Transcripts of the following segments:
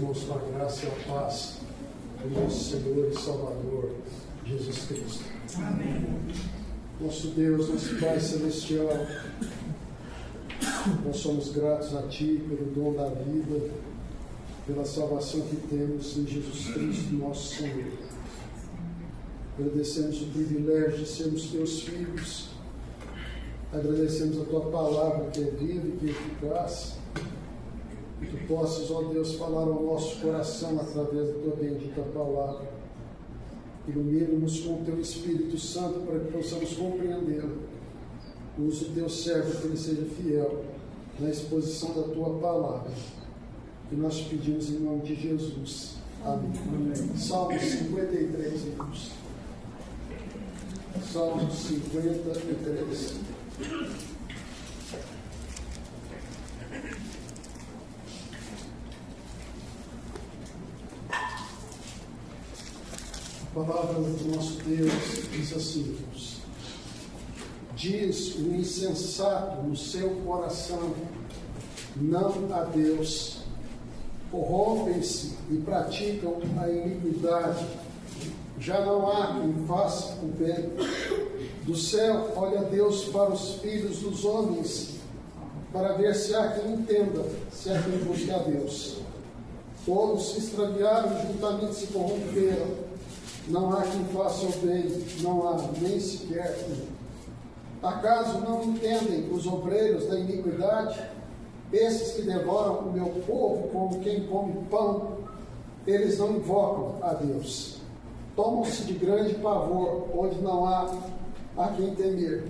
irmãos com a graça e a paz do nosso Senhor e Salvador, Jesus Cristo. Amém. Nosso Deus, nosso Pai Celestial, nós somos gratos a Ti pelo dom da vida, pela salvação que temos em Jesus Cristo, nosso Senhor. Agradecemos o privilégio de sermos Teus filhos. Agradecemos a Tua palavra que é viva e que é eficaz. Que Tu possas, ó Deus, falar ao nosso coração através da Tua bendita palavra. Ilumina-nos com o Teu Espírito Santo para que possamos compreendê-lo. Use o Teu servo que ele seja fiel na exposição da Tua palavra. E nós te pedimos em nome de Jesus. Amém. Amém. Salmo 53, irmãos. Salmo 53. A palavra do nosso Deus diz assim, irmãos: diz o insensato no seu coração, não a Deus. Corrompem-se e praticam a iniquidade. Já não há quem faça o bem. Do céu olha Deus para os filhos dos homens, para ver se há quem entenda, se há quem busque a Deus. Todos se extraviaram, juntamente se corromperam. Não há quem faça o bem, não há nem sequer um. Acaso não entendem os obreiros da iniquidade? Esses que devoram o meu povo como quem come pão, eles não invocam a Deus. Tomam-se de grande pavor, onde não há a quem temer,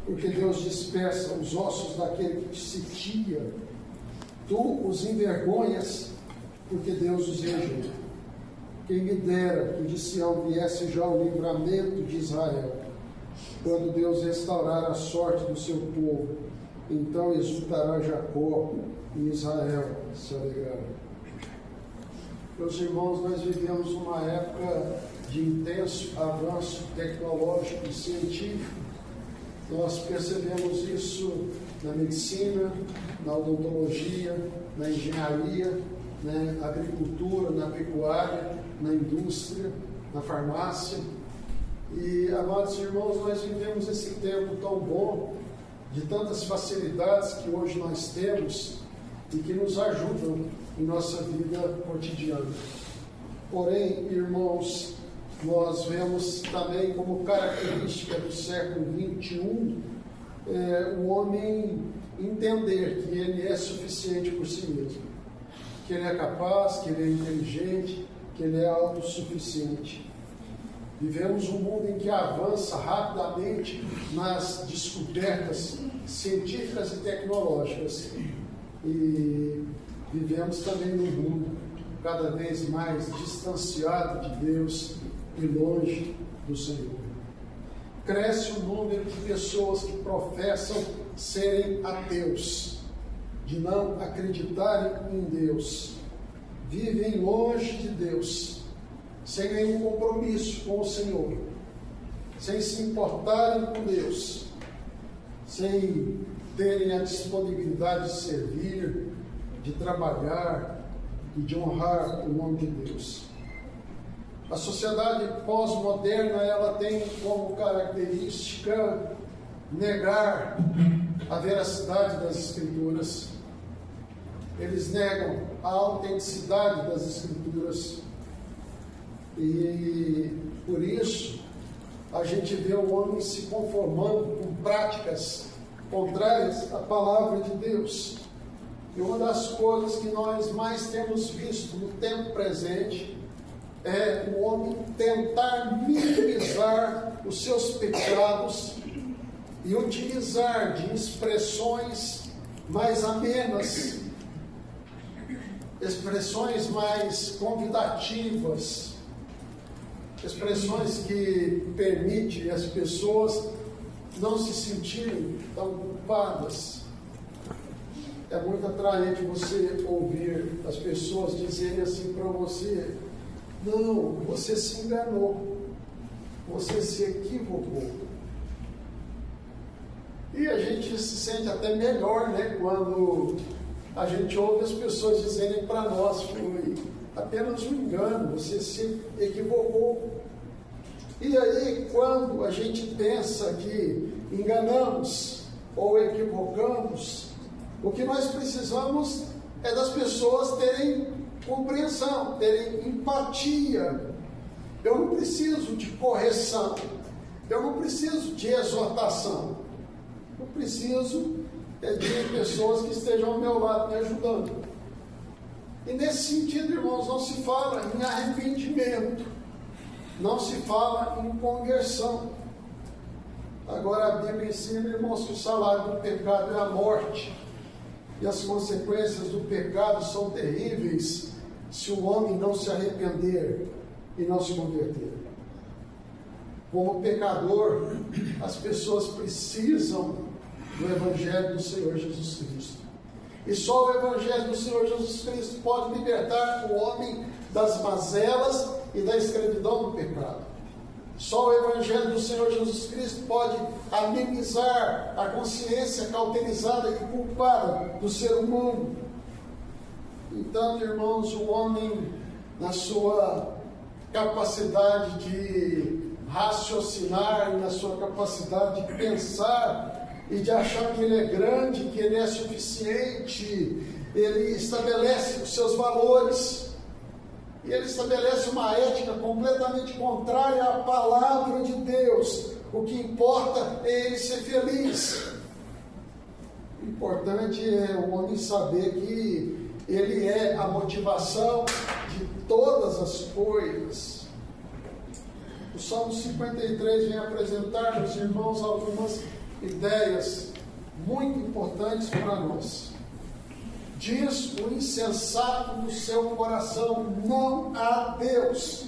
porque Deus dispersa os ossos daquele que te sitia. Tu os envergonhas, porque Deus os rejeita. Quem me dera que de Sião viesse já o livramento de Israel, quando Deus restaurar a sorte do seu povo, então exultará Jacó e Israel se alegrará. Meus irmãos, nós vivemos uma época de intenso avanço tecnológico e científico. Nós percebemos isso na medicina, na odontologia, na engenharia, na agricultura, na pecuária, na indústria, na farmácia. E, amados irmãos, nós vivemos esse tempo tão bom, de tantas facilidades que hoje nós temos e que nos ajudam em nossa vida cotidiana. Porém, irmãos, nós vemos também como característica do século XXI o homem entender que ele é suficiente por si mesmo, que ele é capaz, que ele é inteligente, que ele é autossuficiente. Vivemos um mundo em que avança rapidamente nas descobertas científicas e tecnológicas. E vivemos também num mundo cada vez mais distanciado de Deus e longe do Senhor. Cresce o número de pessoas que professam serem ateus, de não acreditarem em Deus. Vivem longe de Deus, sem nenhum compromisso com o Senhor, sem se importarem com Deus, sem terem a disponibilidade de servir, de trabalhar e de honrar o nome de Deus. A sociedade pós-moderna, ela tem como característica negar a veracidade das Escrituras. Eles negam a autenticidade das Escrituras. E por isso a gente vê o homem se conformando com práticas contrárias à palavra de Deus. E uma das coisas que nós mais temos visto no tempo presente é o homem tentar minimizar os seus pecados e utilizar de expressões mais amenas, expressões mais convidativas, expressões que permitem as pessoas não se sentirem tão culpadas. É muito atraente você ouvir as pessoas dizerem assim para você: não, você se enganou, você se equivocou. E a gente se sente até melhor, né, quando a gente ouve as pessoas dizerem para nós: foi apenas um engano, você se equivocou. E aí, quando a gente pensa que enganamos ou equivocamos, o que nós precisamos é das pessoas terem compreensão, terem empatia. Eu não preciso de correção, eu não preciso de exortação, eu preciso de pessoas que estejam ao meu lado me ajudando. E nesse sentido, irmãos, não se fala em arrependimento, não se fala em conversão. Agora a Bíblia ensina, irmãos, que o salário do pecado é a morte, e as consequências do pecado são terríveis se o homem não se arrepender e não se converter. Como pecador, as pessoas precisam do Evangelho do Senhor Jesus Cristo. E só o Evangelho do Senhor Jesus Cristo pode libertar o homem das mazelas e da escravidão do pecado. Só o Evangelho do Senhor Jesus Cristo pode amenizar a consciência cauterizada e culpada do ser humano. Então, irmãos, o homem, na sua capacidade de raciocinar, na sua capacidade de pensar e de achar que ele é grande, que ele é suficiente, ele estabelece os seus valores. E ele estabelece uma ética completamente contrária à palavra de Deus. O que importa é ele ser feliz. O importante é o homem saber que ele é a motivação de todas as coisas. O Salmo 53 vem apresentar aos irmãos algumas ideias muito importantes para nós. Diz o insensato no seu coração, não há Deus.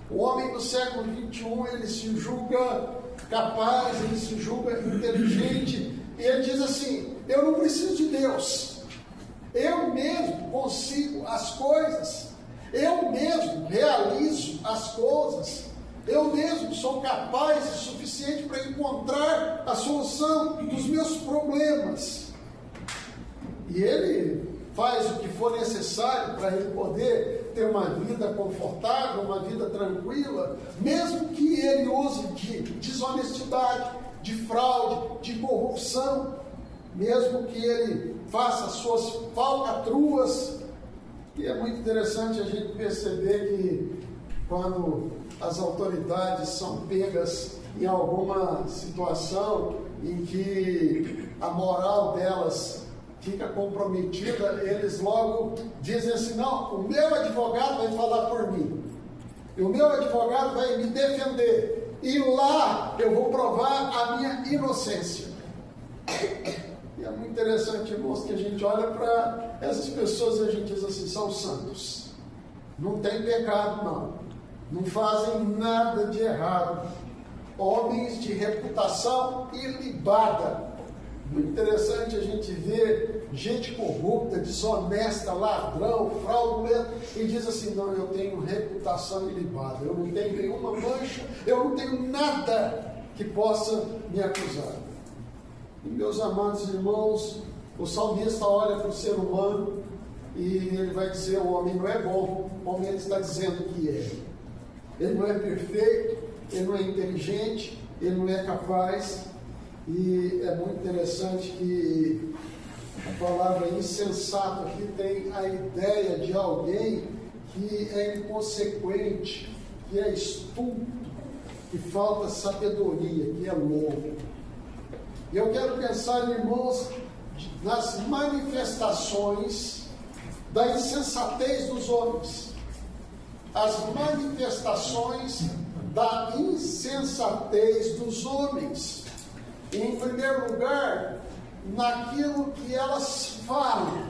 O homem do século 21, ele se julga capaz, ele se julga inteligente, e ele diz assim: eu não preciso de Deus, eu mesmo consigo as coisas, eu mesmo realizo as coisas, eu mesmo sou capaz e suficiente para encontrar a solução dos meus problemas. E ele faz o que for necessário para ele poder ter uma vida confortável, uma vida tranquila, mesmo que ele use de desonestidade, de fraude, de corrupção, mesmo que ele faça suas falcatruas. E é muito interessante a gente perceber que quando as autoridades são pegas em alguma situação em que a moral delas fica comprometida, eles logo dizem assim: não, o meu advogado vai falar por mim, e o meu advogado vai me defender, e lá eu vou provar a minha inocência. E é muito interessante, irmãos, que a gente olha para essas pessoas e a gente diz assim: são santos, não tem pecado, não fazem nada de errado, homens de reputação ilibada. Muito interessante a gente ver gente corrupta, desonesta, ladrão, fraudulento, e diz assim: não, eu tenho reputação ilibada, eu não tenho nenhuma mancha, eu não tenho nada que possa me acusar. E, meus amados irmãos, o salmista olha para o ser humano e ele vai dizer: o homem não é bom, como ele está dizendo que é. Ele não é perfeito, ele não é inteligente, ele não é capaz. E é muito interessante que a palavra insensato aqui tem a ideia de alguém que é inconsequente, que é estúpido, que falta sabedoria, que é louco. E eu quero pensar, irmãos, nas manifestações da insensatez dos homens. As manifestações da insensatez dos homens. Em primeiro lugar, naquilo que elas falam.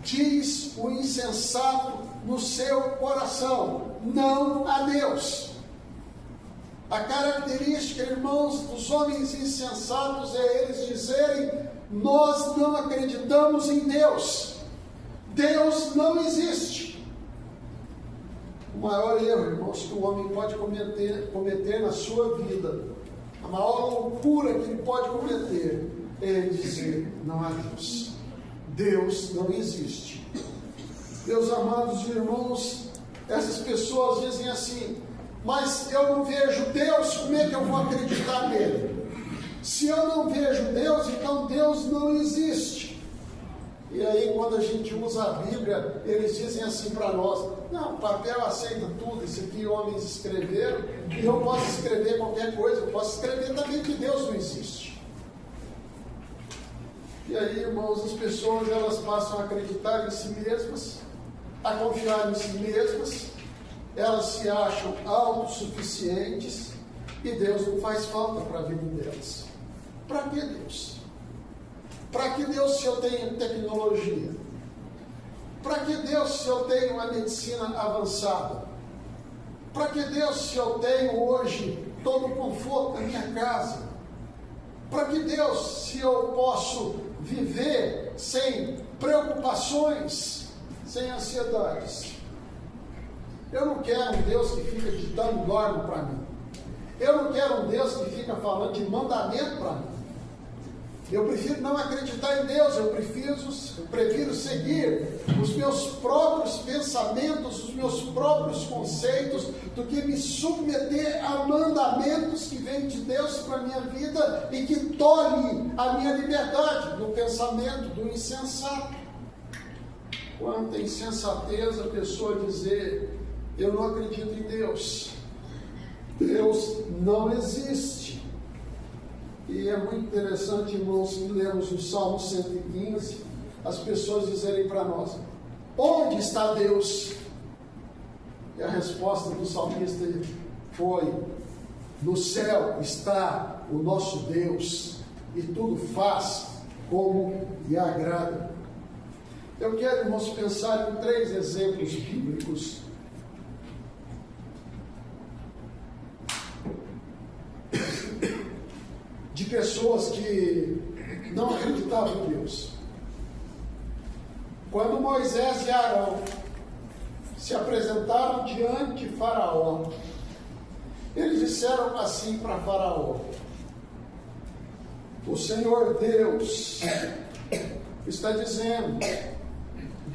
Diz o insensato no seu coração: não a Deus. A característica, irmãos, dos homens insensatos é eles dizerem: nós não acreditamos em Deus. Deus não existe. O maior erro, irmãos, que o homem pode cometer na sua vida, a maior loucura que ele pode cometer, é dizer: não há Deus. Deus não existe. Meus amados irmãos, essas pessoas dizem assim: mas eu não vejo Deus, como é que eu vou acreditar nele? Se eu não vejo Deus, então Deus não existe. E aí, quando a gente usa a Bíblia, eles dizem assim para nós: não, o papel aceita tudo, isso aqui homens escreveram, e eu posso escrever qualquer coisa, eu posso escrever também que Deus não existe. E aí, irmãos, as pessoas, elas passam a acreditar em si mesmas, a confiar em si mesmas, elas se acham autossuficientes, e Deus não faz falta para a vida delas. Para que Deus? Para que Deus se eu tenho tecnologia? Para que Deus se eu tenho uma medicina avançada? Para que Deus se eu tenho hoje todo o conforto da minha casa? Para que Deus se eu posso viver sem preocupações, sem ansiedades? Eu não quero um Deus que fica ditando norma para mim. Eu não quero um Deus que fica falando de mandamento para mim. Eu prefiro não acreditar em Deus, eu prefiro seguir os meus próprios pensamentos, os meus próprios conceitos, do que me submeter a mandamentos que vêm de Deus para a minha vida e que tolhem a minha liberdade do pensamento, do insensato. Quanta insensatez a pessoa dizer: eu não acredito em Deus, Deus não existe. E é muito interessante, irmãos, que lemos o Salmo 115, as pessoas dizerem para nós: onde está Deus? E a resposta do salmista foi: no céu está o nosso Deus, e tudo faz como lhe agrada. Eu quero, irmãos, pensar em 3 exemplos bíblicos de pessoas que não acreditavam em Deus. Quando Moisés e Arão se apresentaram diante de Faraó, eles disseram assim para Faraó: o Senhor Deus está dizendo: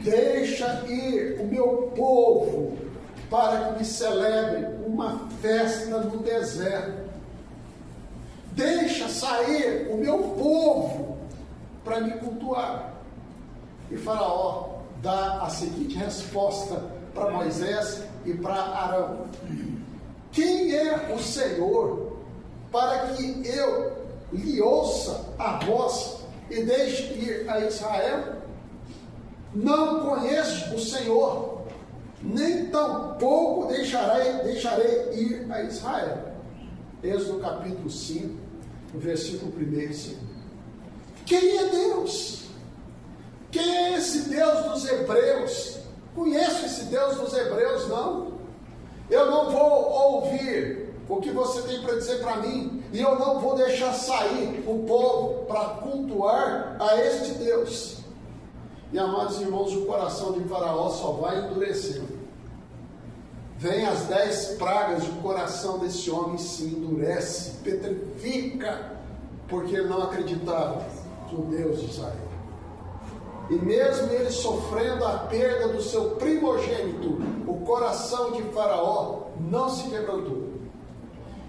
deixa ir o meu povo para que me celebre uma festa no deserto. Deixa sair o meu povo para me cultuar. E Faraó dá a seguinte resposta para Moisés e para Arão: quem é o Senhor para que eu lhe ouça a voz e deixe ir a Israel? Não conheço o Senhor, nem tampouco deixarei ir a Israel. Êxodo capítulo 5, versículo 1 e 2. Quem é Deus? Quem é esse Deus dos Hebreus? Conheço esse Deus dos Hebreus? Não. Eu não vou ouvir o que você tem para dizer para mim, e eu não vou deixar sair o povo para cultuar a este Deus. E, amados irmãos, o coração de Faraó só vai endurecendo. Vem as 10 pragas e o coração desse homem se endurece, petrifica, porque ele não acreditava no Deus de Israel. E mesmo ele sofrendo a perda do seu primogênito, o coração de Faraó não se quebrantou.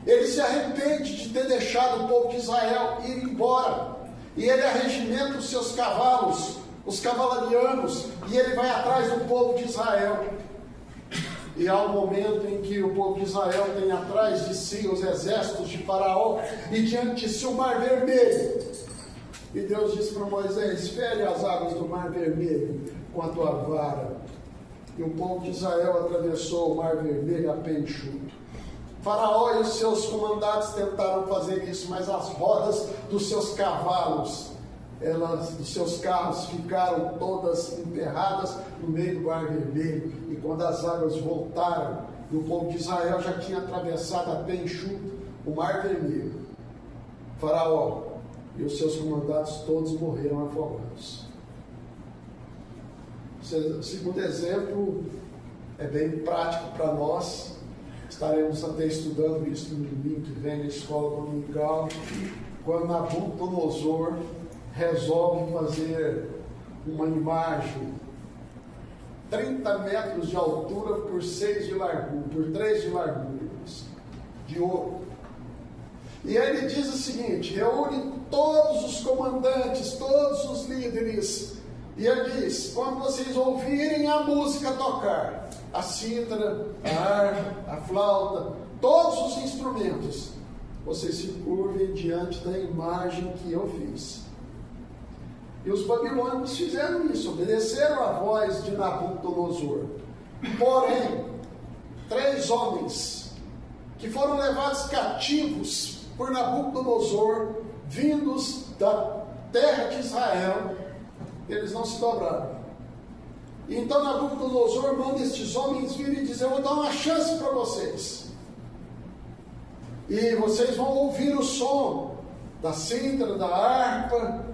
Ele se arrepende de ter deixado o povo de Israel ir embora, e ele arregimenta os seus cavalos, os cavalarianos, e ele vai atrás do povo de Israel. E há um momento em que o povo de Israel tem atrás de si os exércitos de Faraó, e diante de si o Mar Vermelho. E Deus disse para Moisés: fere as águas do Mar Vermelho com a tua vara. E o povo de Israel atravessou o Mar Vermelho a pé enxuto. Faraó e os seus comandantes tentaram fazer isso, mas as rodas dos seus cavalos, dos seus carros, ficaram todas emperradas no meio do Mar Vermelho. E quando as águas voltaram, e o povo de Israel já tinha atravessado a pé enxuto o Mar Vermelho, Faraó e os seus comandantes todos morreram afogados. O segundo exemplo é bem prático para nós. Estaremos até estudando isso no domingo que vem na escola dominical, quando Nabucodonosor resolve fazer uma imagem 30 metros de altura por 6 de largura, por 3 de largura, de ouro. E ele diz o seguinte: reúne todos os comandantes, todos os líderes, e ele diz: quando vocês ouvirem a música tocar, a cítara, a harpa, a flauta, todos os instrumentos, vocês se curvem diante da imagem que eu fiz. E os babilônios fizeram isso, obedeceram a voz de Nabucodonosor. Porém, 3 homens que foram levados cativos por Nabucodonosor, vindos da terra de Israel, eles não se dobraram. E então Nabucodonosor manda estes homens virem e dizer: eu vou dar uma chance para vocês. E vocês vão ouvir o som da cítara, da harpa,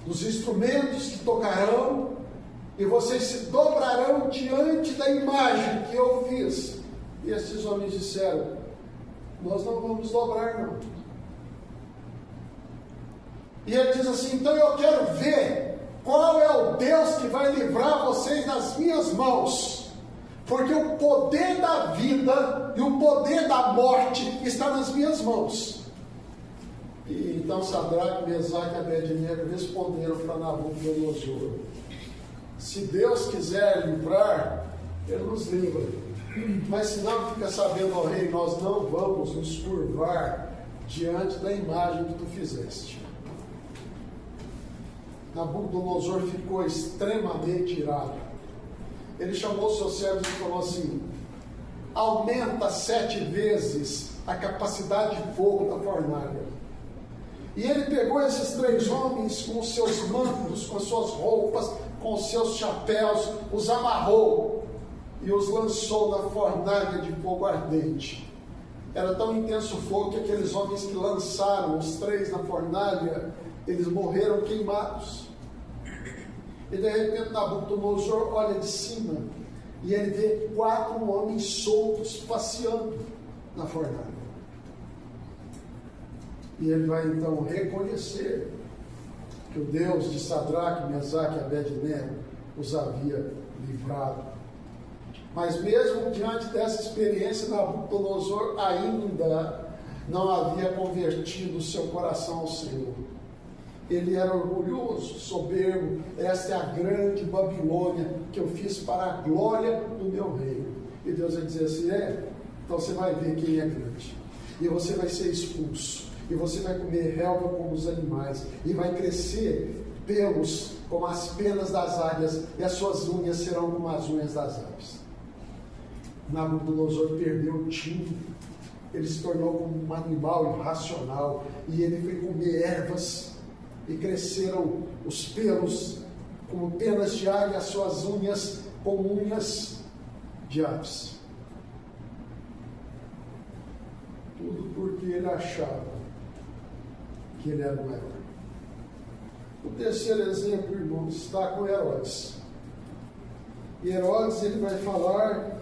dos instrumentos que tocarão, e vocês se dobrarão diante da imagem que eu fiz. E esses homens disseram: nós não vamos dobrar, não. E ele diz assim: então eu quero ver qual é o Deus que vai livrar vocês das minhas mãos, porque o poder da vida e o poder da morte está nas minhas mãos. E então Sadraque, Mesaque e Abednego responderam para Nabucodonosor: se Deus quiser livrar, Ele nos livra. Mas se não, fica sabendo, ó rei, nós não vamos nos curvar diante da imagem que tu fizeste. Nabucodonosor ficou extremamente irado. Ele chamou seus servos e falou assim: aumenta 7 vezes a capacidade de fogo da fornalha. E ele pegou esses 3 homens com os seus mantos, com as suas roupas, com os seus chapéus, os amarrou e os lançou na fornalha de fogo ardente. Era tão intenso o fogo que aqueles homens que lançaram os 3 na fornalha, eles morreram queimados. E de repente Nabucodonosor olha de cima e ele vê 4 homens soltos passeando na fornalha. E ele vai então reconhecer que o Deus de Sadraque, Mesaque e Abednego os havia livrado. Mas mesmo diante dessa experiência, Nabucodonosor ainda não havia convertido o seu coração ao Senhor. Ele era orgulhoso, soberbo. Esta é a grande Babilônia que eu fiz para a glória do meu reino. E Deus vai dizer assim: então você vai ver quem é grande. E você vai ser expulso. E você vai comer relva como os animais. E vai crescer pelos como as penas das águias. E as suas unhas serão como as unhas das aves. Nabucodonosor perdeu o tino. Ele se tornou como um animal irracional. E ele foi comer ervas. E cresceram os pelos como penas de águia, as suas unhas como unhas de aves. Tudo porque ele achava que ele era o maior. O terceiro exemplo, irmãos, está com Herodes. E Herodes, ele vai falar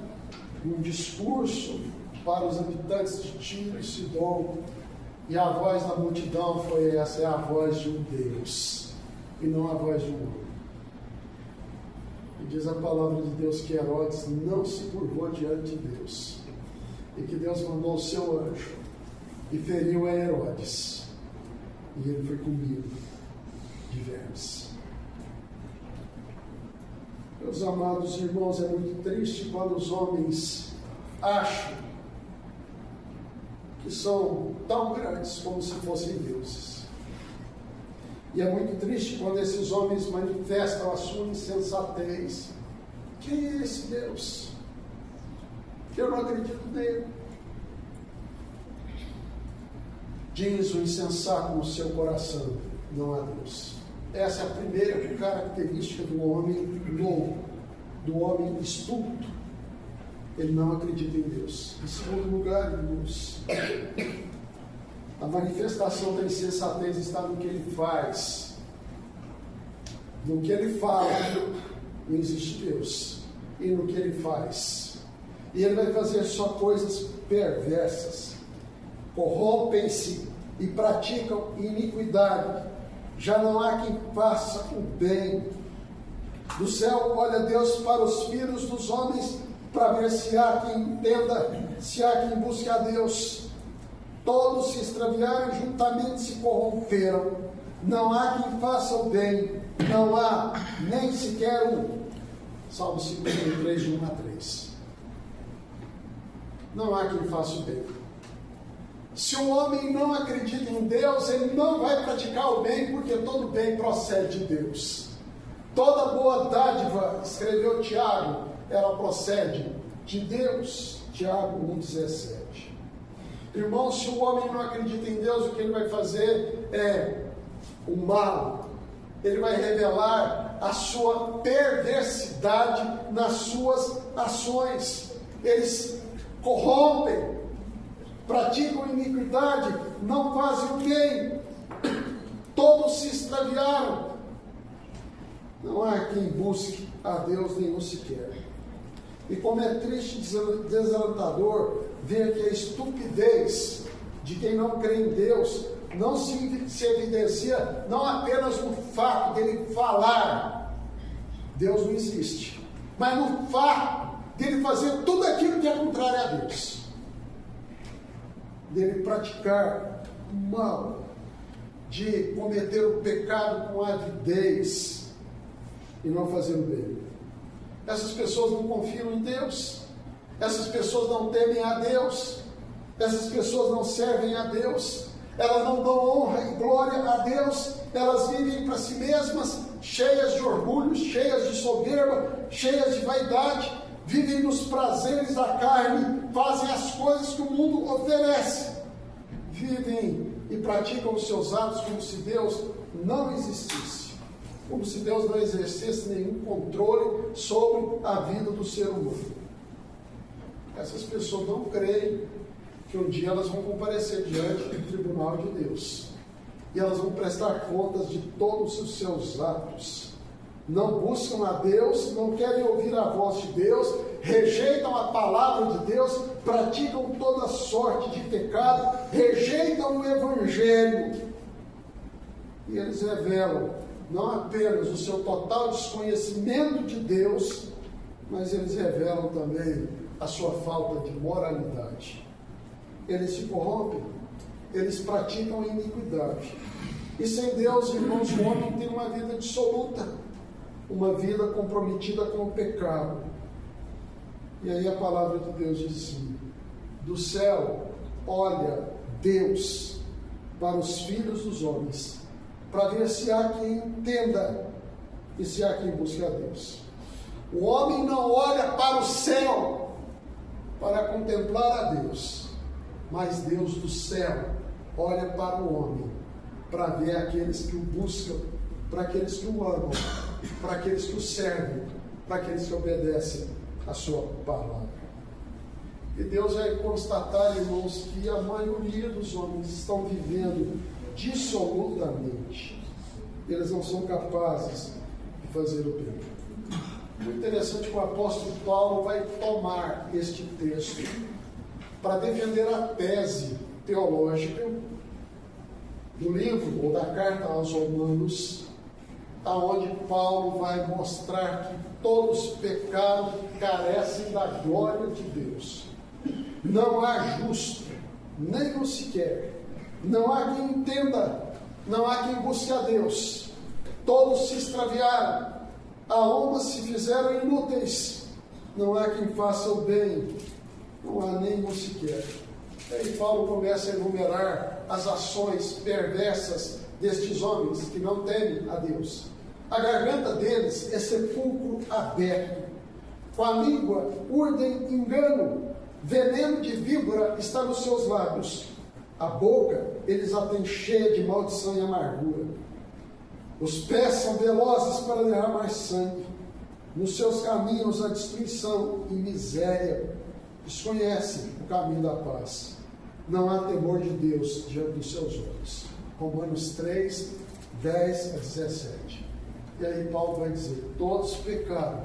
um discurso para os habitantes de Tiro e Sidom. E a voz da multidão foi essa: é a voz de um Deus, e não a voz de um homem. E diz a palavra de Deus que Herodes não se curvou diante de Deus, e que Deus mandou o seu anjo, e feriu a Herodes, e ele foi comido de vermes. Meus amados irmãos, é muito triste quando os homens acham que são tão grandes como se fossem deuses. E é muito triste quando esses homens manifestam a sua insensatez. Quem é esse Deus? Eu não acredito nele. Diz o insensato no seu coração: não há Deus. Essa é a primeira característica do homem louco, do homem estúpido. Ele não acredita em Deus. Em segundo lugar, irmãos, a manifestação da insensatez está no que ele faz. No que ele fala, não existe Deus. E no que ele faz. E ele vai fazer só coisas perversas. Corrompem-se e praticam iniquidade. Já não há quem faça o bem. Do céu olha Deus para os filhos dos homens, para ver se há quem entenda, se há quem busque a Deus. Todos se extraviaram e juntamente se corromperam. Não há quem faça o bem, não há nem sequer um. Salmo 53, de 1 a 3. Não há quem faça o bem. Se o homem não acredita em Deus, ele não vai praticar o bem, porque todo bem procede de Deus. Toda boa dádiva, escreveu Tiago, ela procede de Deus. Tiago 1,17. Irmão, se o homem não acredita em Deus, o que ele vai fazer é o mal. Ele vai revelar a sua perversidade nas suas ações. Eles corrompem, praticam iniquidade, não fazem o bem. Todos se extraviaram. Não há quem busque a Deus, nenhum sequer. E como é triste e desalentador ver que a estupidez de quem não crê em Deus não se evidencia não apenas no fato dele falar Deus não existe, mas no fato dele fazer tudo aquilo que é contrário a Deus, dele praticar o mal, de cometer o pecado com avidez e não fazer o bem. Essas pessoas não confiam em Deus, essas pessoas não temem a Deus, essas pessoas não servem a Deus, elas não dão honra e glória a Deus, elas vivem para si mesmas, cheias de orgulho, cheias de soberba, cheias de vaidade, vivem nos prazeres da carne, fazem as coisas que o mundo oferece, vivem e praticam os seus atos como se Deus não existisse, como se Deus não exercesse nenhum controle sobre a vida do ser humano. Essas pessoas não creem que um dia elas vão comparecer diante do tribunal de Deus e elas vão prestar contas de todos os seus atos. Não buscam a Deus, não querem ouvir a voz de Deus, rejeitam a palavra de Deus, praticam toda sorte de pecado, rejeitam o Evangelho. E eles revelam não apenas o seu total desconhecimento de Deus, mas eles revelam também a sua falta de moralidade. Eles se corrompem, eles praticam a iniquidade. E sem Deus, irmãos, o homem tem uma vida dissoluta, uma vida comprometida com o pecado. E aí a palavra de Deus diz assim: do céu olha Deus para os filhos dos homens, para ver se há quem entenda e se há quem busque a Deus. O homem não olha para o céu para contemplar a Deus, mas Deus do céu olha para o homem para ver aqueles que o buscam, para aqueles que o amam, para aqueles que o servem, para aqueles que obedecem a sua palavra. E Deus vai constatar, irmãos, que a maioria dos homens estão vivendo dissolutamente. Eles não são capazes de fazer o bem. Muito interessante que o apóstolo Paulo vai tomar este texto para defender a tese teológica do livro ou da carta aos Romanos, aonde Paulo vai mostrar que todos pecaram e carecem da glória de Deus. Não há justo, nem um sequer. Não há quem entenda, não há quem busque a Deus. Todos se extraviaram, almas se fizeram inúteis. Não há quem faça o bem, não há nenhum sequer. Aí Paulo começa a enumerar as ações perversas destes homens que não temem a Deus. A garganta deles é sepulcro aberto, com a língua urdem engano, veneno de víbora está nos seus lábios. A boca eles a têm cheia de maldição e amargura. Os pés são velozes para derramar sangue. Nos seus caminhos a destruição e miséria. Desconhecem o caminho da paz. Não há temor de Deus diante dos seus olhos. Romanos 3, 10 a 17. E aí Paulo vai dizer: todos pecaram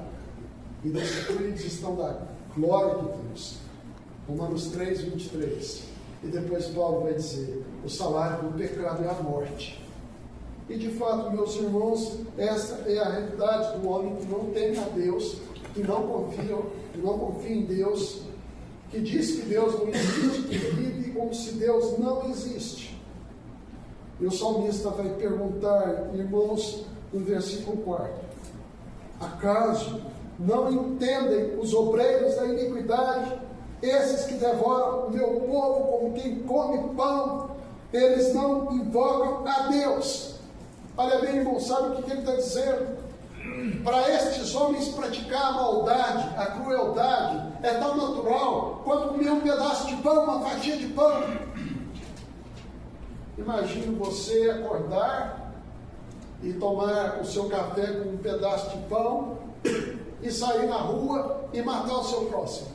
e destituídos estão da glória de Deus. Romanos 3, 23. E depois Paulo vai dizer: o salário do pecado é a morte. E de fato, meus irmãos, essa é a realidade do homem que não teme a Deus, que não confia em Deus, que diz que Deus não existe, que vive como se Deus não existe. E o salmista vai perguntar, irmãos, no versículo 4: acaso não entendem os obreiros da iniquidade, esses que devoram o meu povo como quem come pão? Eles não invocam a Deus. Olha bem, irmão, sabe o que ele está dizendo? Para estes homens praticar a maldade, a crueldade, é tão natural quanto comer um pedaço de pão, uma fatia de pão. Imagine você acordar e tomar o seu café com um pedaço de pão e sair na rua e matar o seu próximo.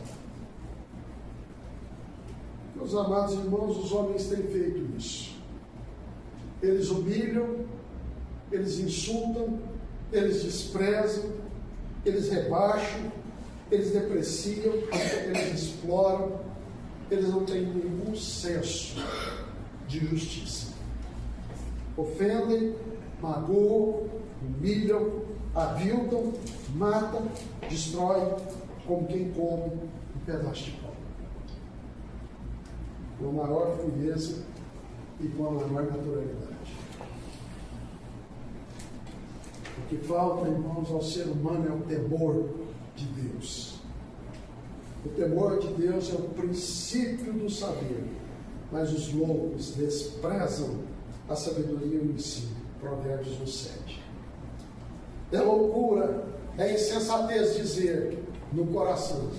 Meus amados irmãos, os homens têm feito isso. Eles humilham, eles insultam, eles desprezam, eles rebaixam, eles depreciam, eles exploram, eles não têm nenhum senso de justiça. Ofendem, magoam, humilham, aviltam, matam, destroem, como quem come um pedaço de pão. Com a maior frieza e com a maior naturalidade. O que falta, irmãos, ao ser humano é o temor de Deus. O temor de Deus é o princípio do saber, mas os loucos desprezam a sabedoria e o ensino. Provérbios 1:7. É loucura, é insensatez dizer no coração: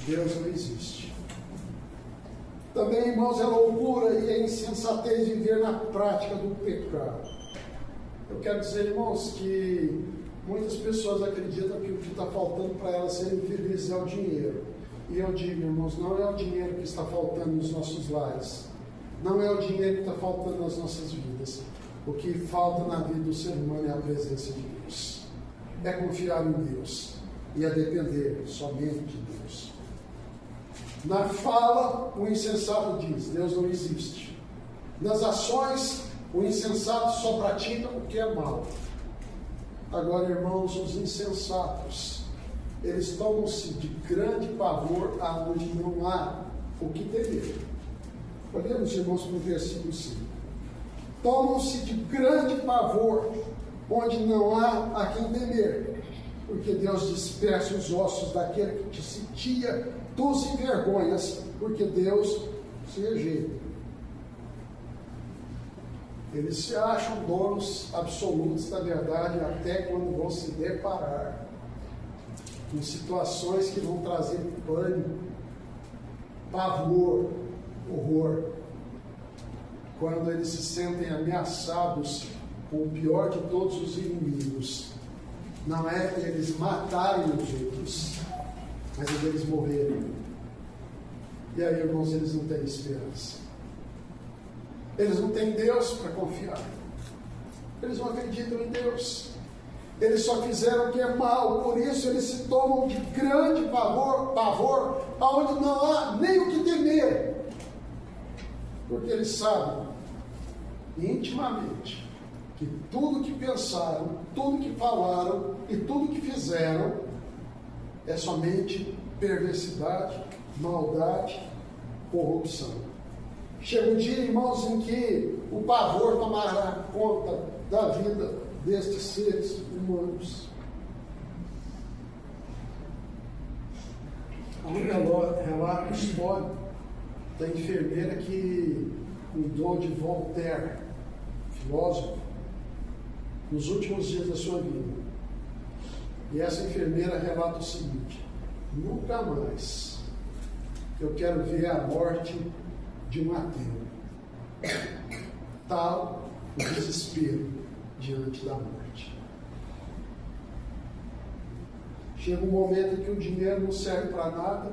Deus não existe. Também, irmãos, é loucura e é insensatez viver na prática do pecado. Eu quero dizer, irmãos, que muitas pessoas acreditam que o que está faltando para elas serem felizes é o dinheiro. E eu digo, irmãos, não é o dinheiro que está faltando nos nossos lares. Não é o dinheiro que está faltando nas nossas vidas. O que falta na vida do ser humano é a presença de Deus. É confiar em Deus e é depender somente de Deus. Na fala, o insensato diz: Deus não existe. Nas ações, o insensato só pratica o que é mal. Agora, irmãos, os insensatos, eles tomam-se de grande pavor aonde não há o que temer. Olhemos, irmãos, para o versículo 5. Tomam-se de grande pavor onde não há a quem temer, porque Deus dispersa os ossos daquele que se tira dos envergonhas, porque Deus se rejeita. Eles se acham donos absolutos da verdade até quando vão se deparar com situações que vão trazer pânico, pavor, horror. Quando eles se sentem ameaçados com o pior de todos os inimigos, não é eles matarem os outros, mas é eles morrerem. E aí, irmãos, eles não têm esperança. Eles não têm Deus para confiar. Eles não acreditam em Deus. Eles só fizeram o que é mal, por isso eles se tomam de grande pavor, aonde não há nem o que temer. Porque eles sabem intimamente que tudo que pensaram, tudo que falaram e tudo que fizeram é somente perversidade, maldade, corrupção. Chega um dia, irmãos, em que o pavor tomará conta da vida destes seres humanos. Há um relato histórico da enfermeira que cuidou de Voltaire, filósofo, nos últimos dias da sua vida. E essa enfermeira relata o seguinte: nunca mais eu quero ver a morte de um ateu. Tal o desespero diante da morte. Chega um momento em que o dinheiro não serve para nada.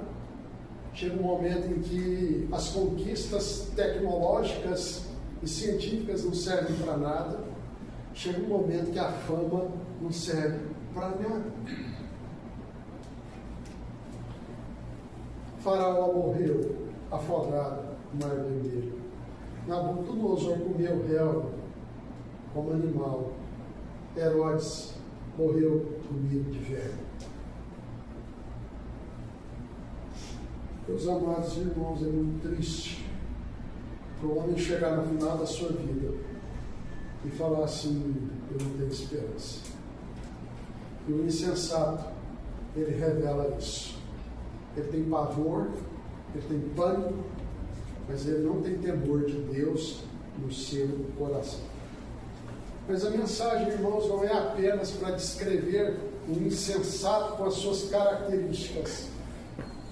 Chega um momento em que as conquistas tecnológicas e científicas não servem para nada. Chega um momento que a fama não serve para nada. Faraó morreu afogado no Mar Vermelho. Nabucodonosor comeu relva como animal. Herodes morreu comigo de velho. Meus amados irmãos, é muito triste para o homem chegar no final da sua vida e falar assim: eu não tenho esperança. E o insensato, ele revela isso. Ele tem pavor, ele tem pânico, mas ele não tem temor de Deus no seu coração. Mas a mensagem, irmãos, não é apenas para descrever o insensato com as suas características.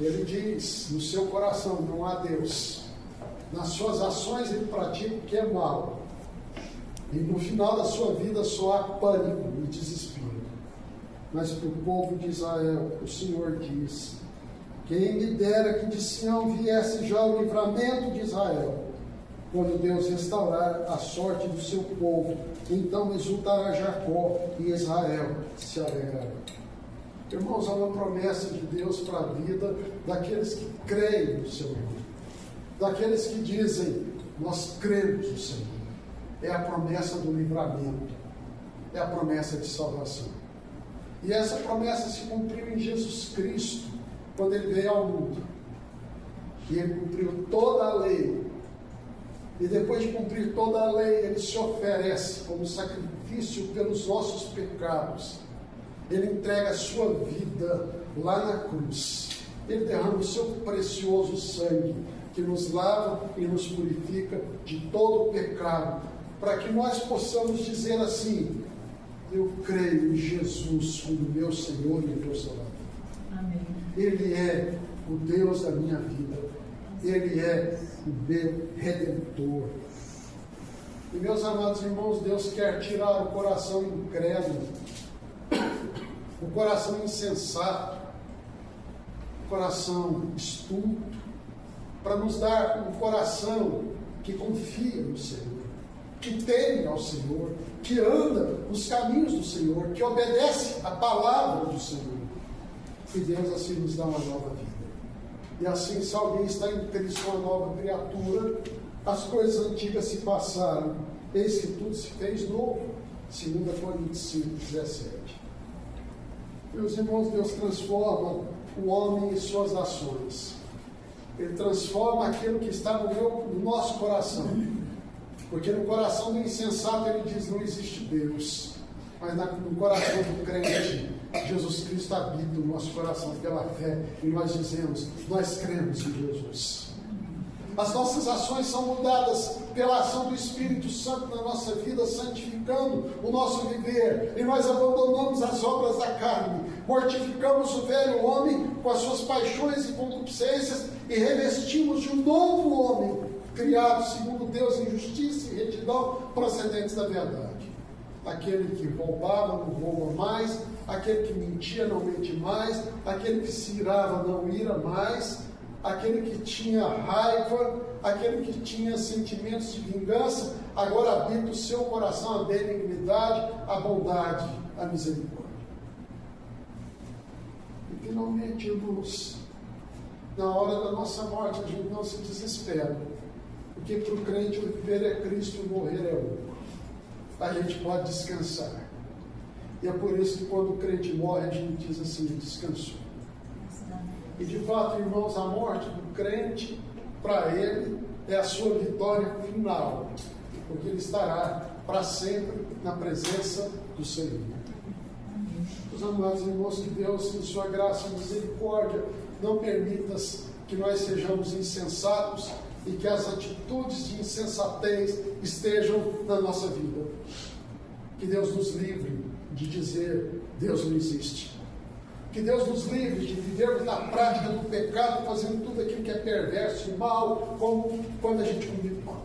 Ele diz no seu coração: não há Deus. Nas suas ações ele pratica o que é mal. E no final da sua vida só há pânico e desespero. Mas para o povo de Israel, o Senhor diz: quem me dera que de Sião viesse já o livramento de Israel. Quando Deus restaurar a sorte do seu povo, então exultará Jacó e Israel se alegrará. Irmãos, há uma promessa de Deus para a vida daqueles que creem no Senhor, daqueles que dizem: nós cremos no Senhor. É a promessa do livramento, é a promessa de salvação. E essa promessa se cumpriu em Jesus Cristo, quando ele veio ao mundo. E ele cumpriu toda a lei. E depois de cumprir toda a lei, ele se oferece como sacrifício pelos nossos pecados. Ele entrega a sua vida lá na cruz. Ele derrama o seu precioso sangue, que nos lava e nos purifica de todo o pecado, para que nós possamos dizer assim: eu creio em Jesus como meu Senhor e meu Salvador. Amém. Ele é o Deus da minha vida. Ele é o meu Redentor. E meus amados irmãos, Deus quer tirar o coração incrédulo, o coração insensato, o coração estúpido, para nos dar um coração que confia no Senhor, que teme ao Senhor, que anda nos caminhos do Senhor, que obedece a palavra do Senhor. E Deus assim nos dá uma nova vida. E assim, se alguém está em Cristo, uma nova criatura, as coisas antigas se passaram, eis que tudo se fez novo. 2 Coríntios 5, 17. Meus irmãos, Deus transforma o homem e suas ações. Ele transforma aquilo que está no nosso coração. Porque no coração do insensato ele diz: não existe Deus. Mas no coração do crente, Jesus Cristo habita no nosso coração pela fé. E nós dizemos: nós cremos em Jesus. As nossas ações são mudadas pela ação do Espírito Santo na nossa vida, santificando o nosso viver. E nós abandonamos as obras da carne, mortificamos o velho homem com as suas paixões e concupiscências e revestimos de um novo homem, criado segundo Deus em justiça e retidão procedentes da verdade. Aquele que roubava não rouba mais, aquele que mentia não mente mais, aquele que se irava não ira mais, aquele que tinha raiva, aquele que tinha sentimentos de vingança, agora habita o seu coração a benignidade, a bondade, a misericórdia. E finalmente, irmãos, na hora da nossa morte, a gente não se desespera, porque para o crente o viver é Cristo e o morrer é lucro. A gente pode descansar. E é por isso que quando o crente morre, a gente diz assim: descansou. E de fato, irmãos, a morte do crente, para ele, é a sua vitória final, porque ele estará para sempre na presença do Senhor. Meus amados irmãos, que Deus, em sua graça e misericórdia, não permita que nós sejamos insensatos e que as atitudes de insensatez estejam na nossa vida. Que Deus nos livre de dizer: Deus não existe. Que Deus nos livre de vivermos na prática do pecado, fazendo tudo aquilo que é perverso e mal, como quando a gente come pão.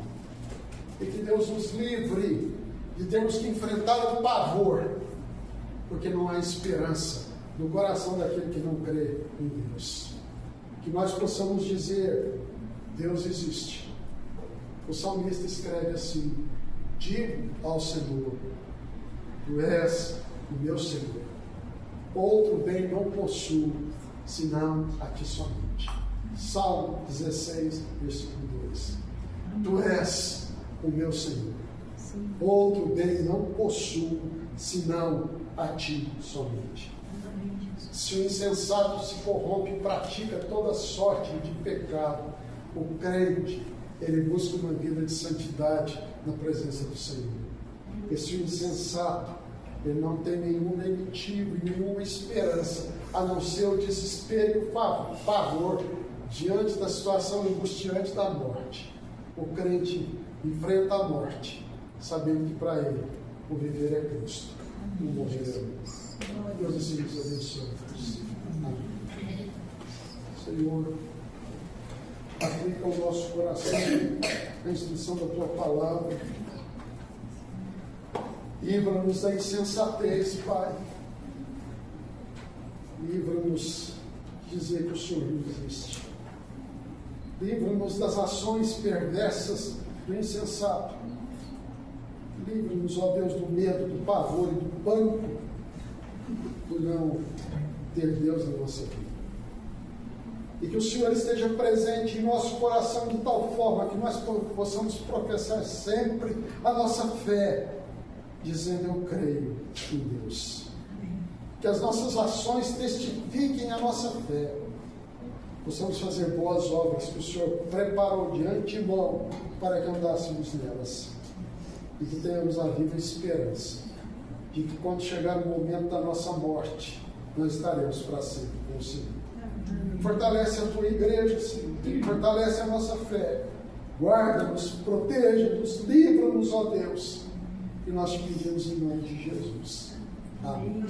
E que Deus nos livre de termos que enfrentar o pavor, porque não há esperança no coração daquele que não crê em Deus. Que nós possamos dizer: Deus existe. O salmista escreve assim: digo ao Senhor: tu és o meu Senhor. Outro bem não possuo, senão a ti somente. Salmo 16, versículo 2. Tu és o meu Senhor. Outro bem não possuo, senão a ti somente. Se o insensato se corrompe e pratica toda sorte de pecado, o crente, ele busca uma vida de santidade na presença do Senhor. Esse insensato, ele não tem nenhum lenitivo e nenhuma esperança, a não ser o desespero e o pavor diante da situação angustiante da morte. O crente enfrenta a morte, sabendo que para ele o viver é Cristo, o morrer é lucro. Deus assim nos abençoe. Amém. Senhor, aplica o nosso coração na instrução da Tua palavra. Livra-nos da insensatez, Pai. Livra-nos de dizer que o Senhor não existe. Livra-nos das ações perversas do insensato. Livra-nos, ó Deus, do medo, do pavor e do pânico, por não ter Deus na nossa vida. E que o Senhor esteja presente em nosso coração de tal forma que nós possamos professar sempre a nossa fé, dizendo: eu creio em Deus. Que as nossas ações testifiquem a nossa fé. Possamos fazer boas obras que o Senhor preparou de antemão para que andássemos nelas. E que tenhamos a viva esperança de que quando chegar o momento da nossa morte, nós estaremos para sempre com o Senhor. Fortalece a Tua igreja, Senhor. Fortalece a nossa fé. Guarda-nos, proteja-nos, livra-nos, ó Deus. E nós te pedimos em nome de Jesus. Amém.